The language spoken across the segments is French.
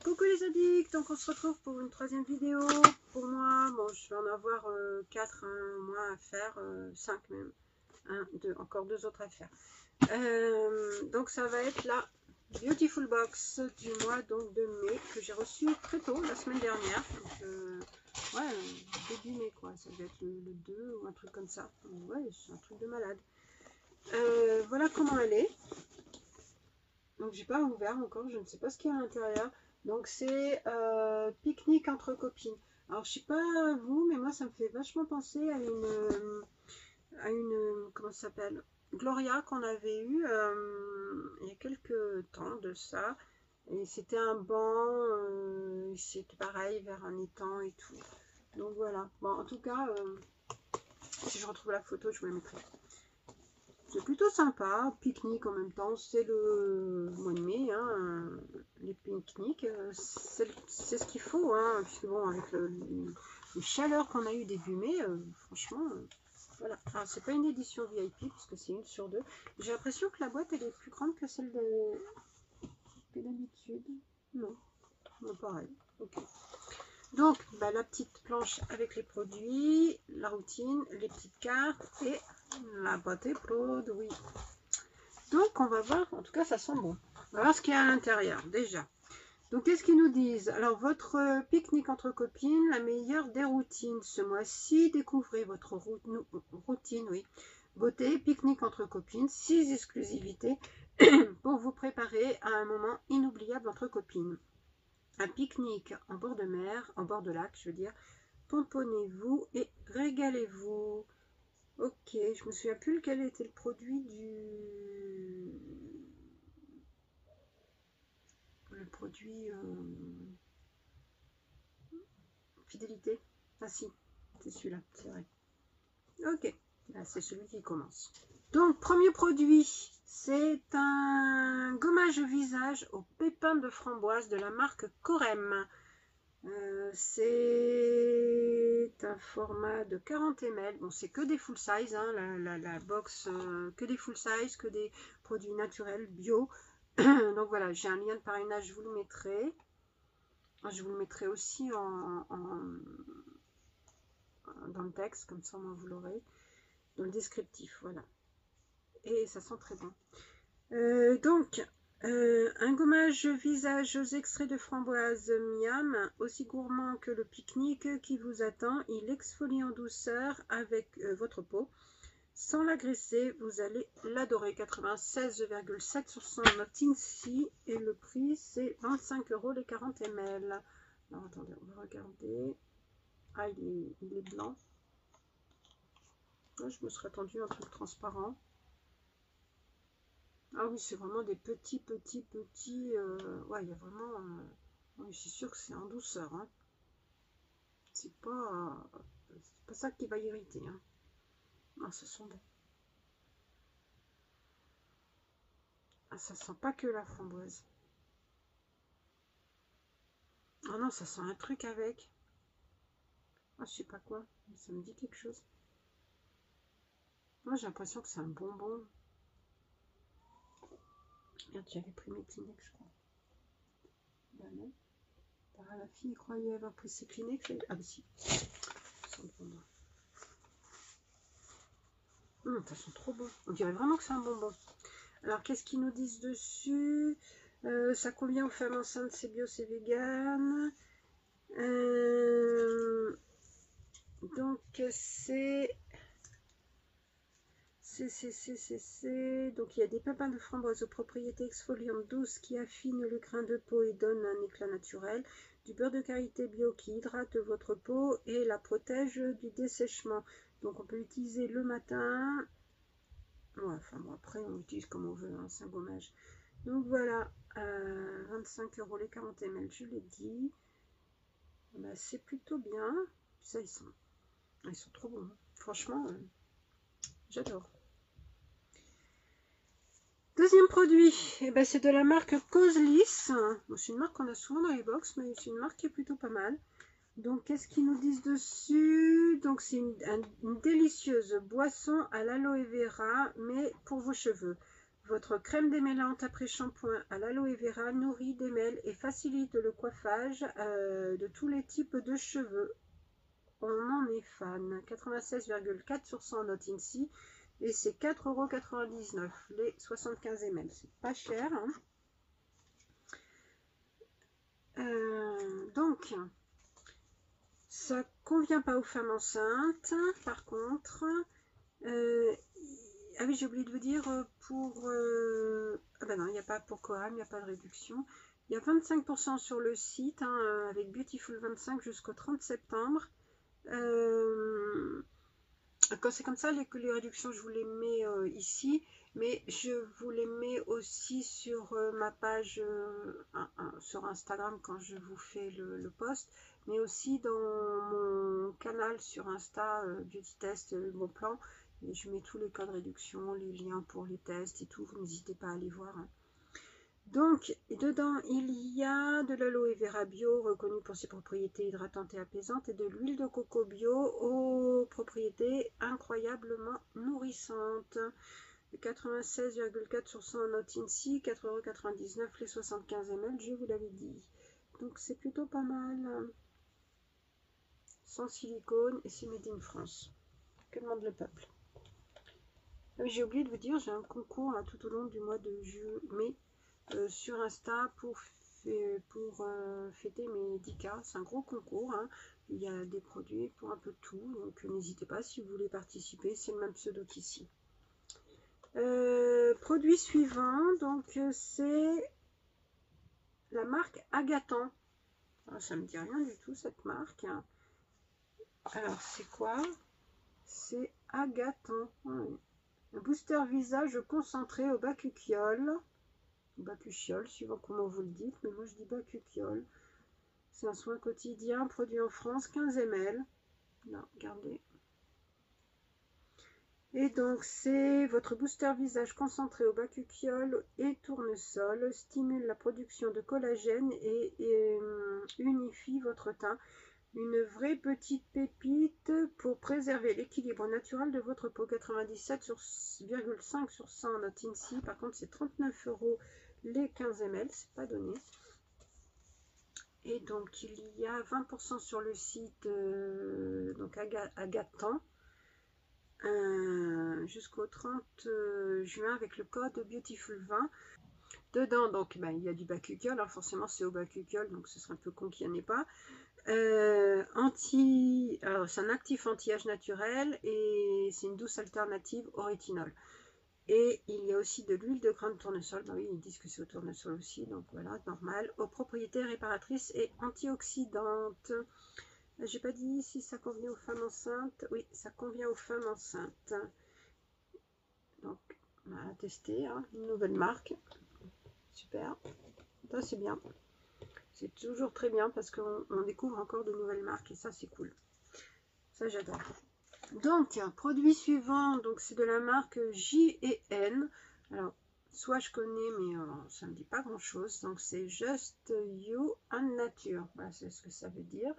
Coucou les addicts, donc on se retrouve pour une troisième vidéo. Pour moi, bon, je vais en avoir 4 moins à faire, 5 même. 1, 2, encore 2 autres à faire. Donc ça va être la Beautiful Box du mois donc, de mai, que j'ai reçu très tôt, la semaine dernière. Donc, ouais, début mai quoi, ça doit être le 2 ou un truc comme ça. Ouais, c'est un truc de malade. Voilà comment elle est. Donc j'ai pas ouvert encore, je ne sais pas ce qu'il y a à l'intérieur. Donc c'est pique-nique entre copines. Alors je sais pas vous, mais moi ça me fait vachement penser à une comment ça s'appelle, Gloria qu'on avait eu il y a quelques temps de ça. Et c'était un banc, c'était pareil vers un étang et tout. Donc voilà. Bon en tout cas, si je retrouve la photo, je vous la mettrai. C'est plutôt sympa, pique-nique en même temps, c'est le mois de mai, hein, les pique-niques, c'est ce qu'il faut, hein, puisque bon, avec les chaleurs qu'on a eu début mai, franchement, voilà. Alors c'est pas une édition VIP, puisque c'est 1 sur 2. J'ai l'impression que la boîte, elle est plus grande que celle que d'habitude. Non, non, pareil, ok. Donc, bah, la petite planche avec les produits, la routine, les petites cartes et la boîte et produits. Donc, on va voir, en tout cas, ça sent bon. On va voir ce qu'il y a à l'intérieur, déjà. Donc, qu'est-ce qu'ils nous disent? Alors, votre pique-nique entre copines, la meilleure des routines. Ce mois-ci, découvrez votre routine, oui. Beauté, pique-nique entre copines, 6 exclusivités pour vous préparer à un moment inoubliable entre copines. Un pique-nique en bord de mer, en bord de lac, je veux dire. Pomponnez-vous et régalez-vous. Ok, je me souviens plus quel était le produit le produit fidélité. Ah si, c'est celui-là, c'est vrai. Ok, là c'est celui qui commence. Donc, premier produit, c'est un gommage visage au pépins de framboise de la marque Corem. C'est un format de 40 ml. Bon, c'est que des full size, hein, la box, que des full size, que des produits naturels, bio. Donc voilà, j'ai un lien de parrainage, je vous le mettrai. Je vous le mettrai aussi dans le texte, comme ça moi vous l'aurez. Dans le descriptif, voilà. Et ça sent très bon. Donc, un gommage visage aux extraits de framboise miam, aussi gourmand que le pique-nique qui vous attend. Il exfolie en douceur avec votre peau. Sans l'agresser, vous allez l'adorer. 96,7 sur son Tinsi et le prix c'est 25 € les 40 ml. Alors attendez, on va regarder. Ah, il est blanc. Là, je me serais attendu un truc transparent. Ah oui, c'est vraiment des petits. Ouais, il y a vraiment. Oui, je suis sûre que c'est en douceur. Hein. C'est pas ça qui va irriter. Hein. Ah, ça sent bon. Ah, ça sent pas que la framboise. Ah non, ça sent un truc avec. Ah, je sais pas quoi. Ça me dit quelque chose. Moi, j'ai l'impression que c'est un bonbon. Merde, j'avais pris mes Kleenex, je crois. Ben non. La fille croyait avoir pris ses Kleenex. Ah, bah si. Ça sent trop bon. On dirait vraiment que c'est un bonbon. Alors, qu'est-ce qu'ils nous disent dessus? Ça convient aux femmes enceintes, c'est bio, c'est vegan. Donc, donc il y a des pépins de framboise aux propriétés exfoliantes douces qui affinent le grain de peau et donnent un éclat naturel. Du beurre de karité bio qui hydrate votre peau et la protège du dessèchement. Donc on peut l'utiliser le matin. Ouais, enfin bon, après on l'utilise comme on veut, hein, c'est un gommage. Donc voilà, 25 € les 40 ml, je l'ai dit. Bah, c'est plutôt bien. Ça, ils sont trop bons. Hein. Franchement, j'adore. Deuxième produit, eh ben, c'est de la marque Causelisse. Bon, c'est une marque qu'on a souvent dans les box, mais c'est une marque qui est plutôt pas mal. Donc, qu'est-ce qu'ils nous disent dessus? Donc, c'est une délicieuse boisson à l'aloe vera, mais pour vos cheveux. Votre crème démêlante après shampoing à l'aloe vera nourrit, démêle et facilite le coiffage de tous les types de cheveux. On en est fan. 96,4 sur 100 note INSEE et c'est 4,99 € les 75 ml. C'est pas cher. Hein. Donc, ça convient pas aux femmes enceintes. Par contre, ah oui, j'ai oublié de vous dire, pour... ah ben non, il n'y a pas pour Coram, il n'y a pas de réduction. Il y a 25% sur le site, hein, avec Beautiful 25 jusqu'au 30 septembre. Quand c'est comme ça, les réductions, je vous les mets ici, mais je vous les mets aussi sur ma page sur Instagram quand je vous fais le post, mais aussi dans mon canal sur Insta, Beauty Test, Bon Plan. Et je mets tous les codes réduction, les liens pour les tests et tout, vous n'hésitez pas à aller voir. Hein. Donc, dedans, il y a de l'aloe vera bio, reconnu pour ses propriétés hydratantes et apaisantes, et de l'huile de coco bio aux propriétés incroyablement nourrissantes. 96,4 sur 100 note INSEE, 4,99 € les 75 ml, je vous l'avais dit. Donc, c'est plutôt pas mal. Sans silicone, et c'est made in France. Que demande le peuple? J'ai oublié de vous dire, j'ai un concours là, tout au long du mois de mai. Sur Insta pour fêter mes 10K. C'est un gros concours. Hein. Il y a des produits pour un peu de tout. Donc n'hésitez pas si vous voulez participer. C'est le même pseudo qu'ici. Produit suivant. Donc c'est la marque Agaton. Alors, ça me dit rien du tout cette marque. Alors c'est quoi? C'est Agaton. Oui. Un booster visage concentré au bacuchiol. Bacuchiol, suivant comment vous le dites, mais moi je dis bacuchiol. C'est un soin quotidien, produit en France, 15 ml. Là, regardez. Et donc, c'est votre booster visage concentré au bacuchiol et tournesol, stimule la production de collagène et unifie votre teint. Une vraie petite pépite pour préserver l'équilibre naturel de votre peau. 97,5 sur 100 note INSEE. Par contre, c'est 39 € les 15 ml, c'est pas donné. Et donc, il y a 20% sur le site donc Agaton jusqu'au 30 juin avec le code Beautiful 20. Dedans, donc, il y a du bacuchiol. Alors, forcément, c'est au bacuchiol, donc ce serait un peu con qu'il n'y en ait pas. Alors c'est un actif anti-âge naturel et c'est une douce alternative au rétinol. Et il y a aussi de l'huile de grain de tournesol. Ben oui, ils disent que c'est au tournesol aussi, donc voilà, normal. Aux propriétés réparatrices et antioxydantes. J'ai pas dit si ça convient aux femmes enceintes. Oui, ça convient aux femmes enceintes. Donc, on va tester, hein, une nouvelle marque. Super. Ça, c'est bien. C'est toujours très bien parce qu'on découvre encore de nouvelles marques et ça, c'est cool. Ça, j'adore. Donc, produit suivant, donc c'est de la marque J&N. Alors, soit je connais, mais ça ne me dit pas grand-chose. Donc, c'est Just You and Nature. Voilà, c'est ce que ça veut dire.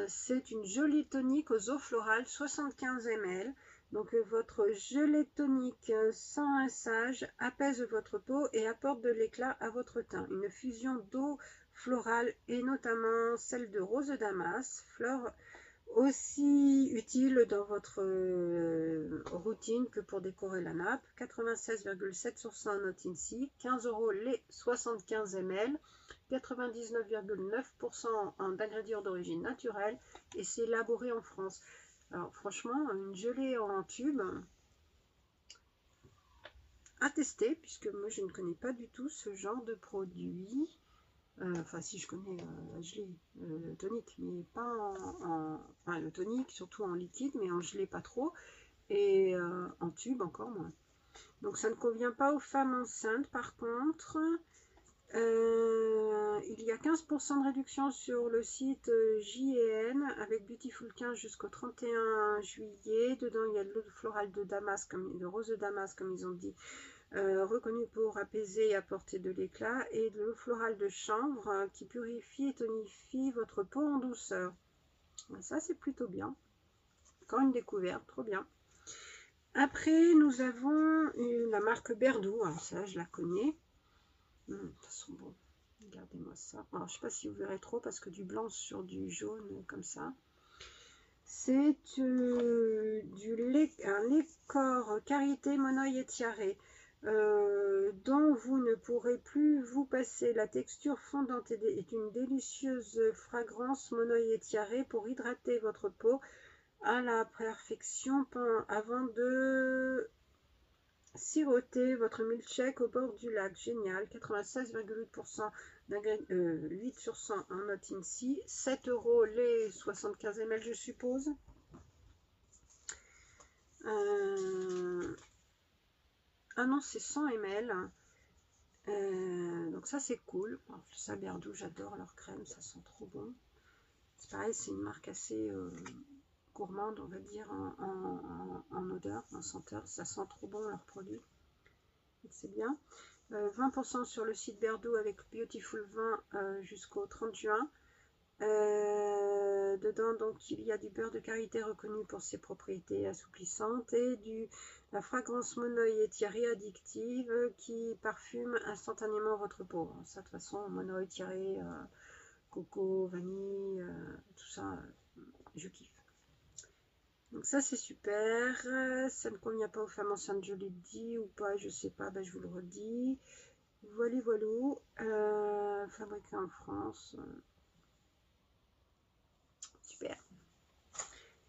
C'est une gelée tonique aux eaux florales, 75 ml. Donc, votre gelée tonique sans rinçage apaise votre peau et apporte de l'éclat à votre teint. Une fusion d'eau florale et notamment celle de rose damas, fleur aussi utile dans votre routine que pour décorer la nappe. 96,7 sur 100 note INSEE, 15 € les 75 ml, 99,9% d'ingrédients d'origine naturelle et c'est élaboré en France. Alors franchement, une gelée en tube à tester puisque moi je ne connais pas du tout ce genre de produit. Enfin, si je connais la gelée, le tonique, mais pas enfin, le tonique, surtout en liquide, mais en gelée pas trop, et en tube encore moins. Donc, ça ne convient pas aux femmes enceintes. Par contre, il y a 15% de réduction sur le site J&N avec Beautiful 15 jusqu'au 31 juillet. Dedans, il y a de l'eau florale de Damas, de rose de Damas, comme ils ont dit. Reconnu pour apaiser et apporter de l'éclat, et de l'eau florale de chanvre qui purifie et tonifie votre peau en douceur. Ça, c'est plutôt bien. Encore une découverte, trop bien. Après, nous avons la marque Berdou. Alors ça, je la connais. Ça sent bon. Regardez-moi ça. Alors, je ne sais pas si vous verrez trop parce que du blanc sur du jaune comme ça. C'est un lait corps karité monoï étiaré dont vous ne pourrez plus vous passer. La texture fondante est une délicieuse fragrance monoï étiaré pour hydrater votre peau à la perfection avant de siroter votre milkshake au bord du lac. Génial. 96,8% 8 sur 100 en note INSEE. 7 € les 75 ml, je suppose. Ah non, c'est 100 ml. Donc ça, c'est cool. Alors, ça, Berdou, j'adore leur crème. Ça sent trop bon. C'est pareil, c'est une marque assez gourmande, on va dire, en odeur, en senteur. Ça sent trop bon, leurs produits. C'est bien. 20% sur le site Berdou avec Beautiful 20 jusqu'au 30 juin. Dedans, donc, il y a du beurre de karité reconnu pour ses propriétés assouplissantes et la fragrance monoï étiarée addictive qui parfume instantanément votre peau. Ça, de toute façon, monoï étiaré, coco, vanille, tout ça, je kiffe. Donc ça, c'est super. Ça ne convient pas aux femmes enceintes, je l'ai dit, ou pas, je sais pas, je vous le redis. Voilà, voilà. Fabriqué en France. Super.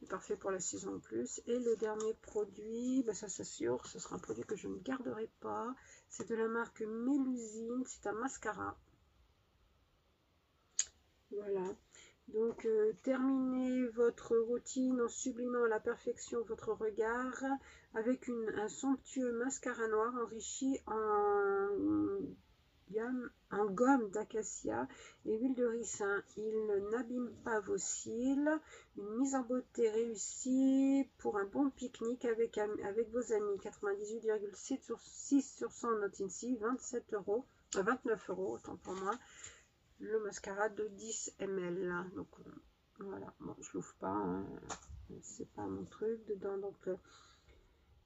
C'est parfait pour la saison en plus. Et le dernier produit, ça s'assure, ce sera un produit que je ne garderai pas. C'est de la marque Mélusine. C'est un mascara. Voilà. Donc, terminez votre routine en sublimant à la perfection votre regard avec un somptueux mascara noir enrichi en gomme d'acacia et huile de ricin. Il n'abîme pas vos cils. Une mise en beauté réussie pour un bon pique-nique avec vos amis. 98,6 sur 100 note INSEE, 29 €, autant pour moi. Le mascara de 10 ml. Donc voilà, bon, je l'ouvre pas, hein. C'est pas mon truc dedans. Donc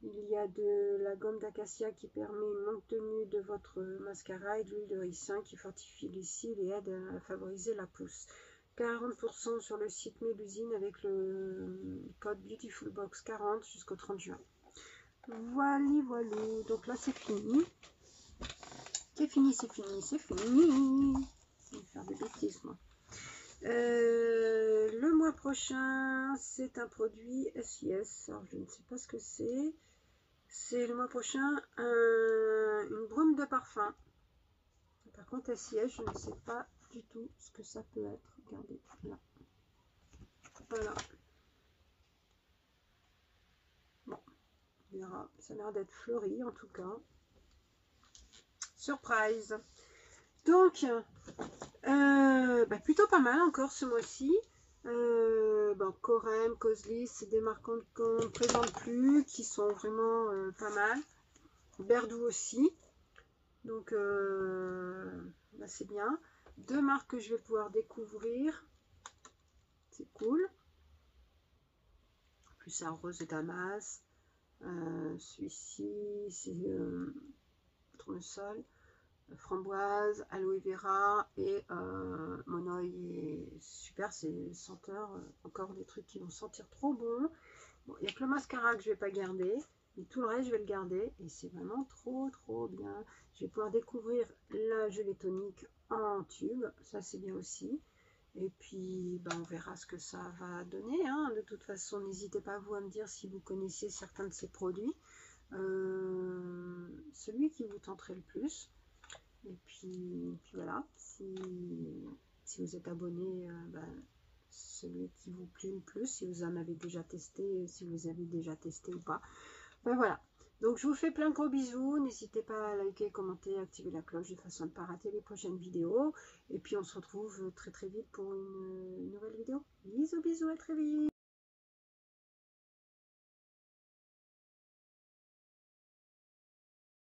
il y a de la gomme d'acacia qui permet une longue tenue de votre mascara et de l'huile de ricin qui fortifie les cils et aide à favoriser la pousse. 40% sur le site Mélusine avec le code BeautifulBox 40 jusqu'au 30 juin. Voilà, voilà. Donc là, c'est fini. C'est fini, c'est fini, c'est fini. Je vais faire des bêtises, moi. Le mois prochain, c'est un produit SIS. Alors, je ne sais pas ce que c'est. C'est le mois prochain une brume de parfum. Par contre, SIS, je ne sais pas du tout ce que ça peut être. Regardez, là. Voilà. Bon, on verra. Ça a l'air d'être fleuri, en tout cas. Surprise. Donc, plutôt pas mal encore ce mois-ci. Corem, Cosly, c'est des marques qu'on ne présente plus, qui sont vraiment pas mal. Berdou aussi. Donc, c'est bien. 2 marques que je vais pouvoir découvrir. C'est cool. Plus c'est un rose et damas. Celui-ci, c'est tournesol. Framboise, aloe vera et monoï est super, c'est senteur, encore des trucs qui vont sentir trop bon. Bon, il n'y a que le mascara que je vais pas garder, mais tout le reste je vais le garder et c'est vraiment trop bien. Je vais pouvoir découvrir la gelée tonique en tube, ça c'est bien aussi. Et puis on verra ce que ça va donner, hein. De toute façon, n'hésitez pas vous à me dire si vous connaissez certains de ces produits, celui qui vous tenterait le plus. Et puis voilà, si vous êtes abonné, celui qui vous plaît le plus, si vous en avez déjà testé, si vous avez déjà testé ou pas. Voilà, donc je vous fais plein de gros bisous, n'hésitez pas à liker, commenter, activer la cloche de façon à ne pas rater les prochaines vidéos. Et puis on se retrouve très vite pour une nouvelle vidéo. Bisous, bisous, à très vite.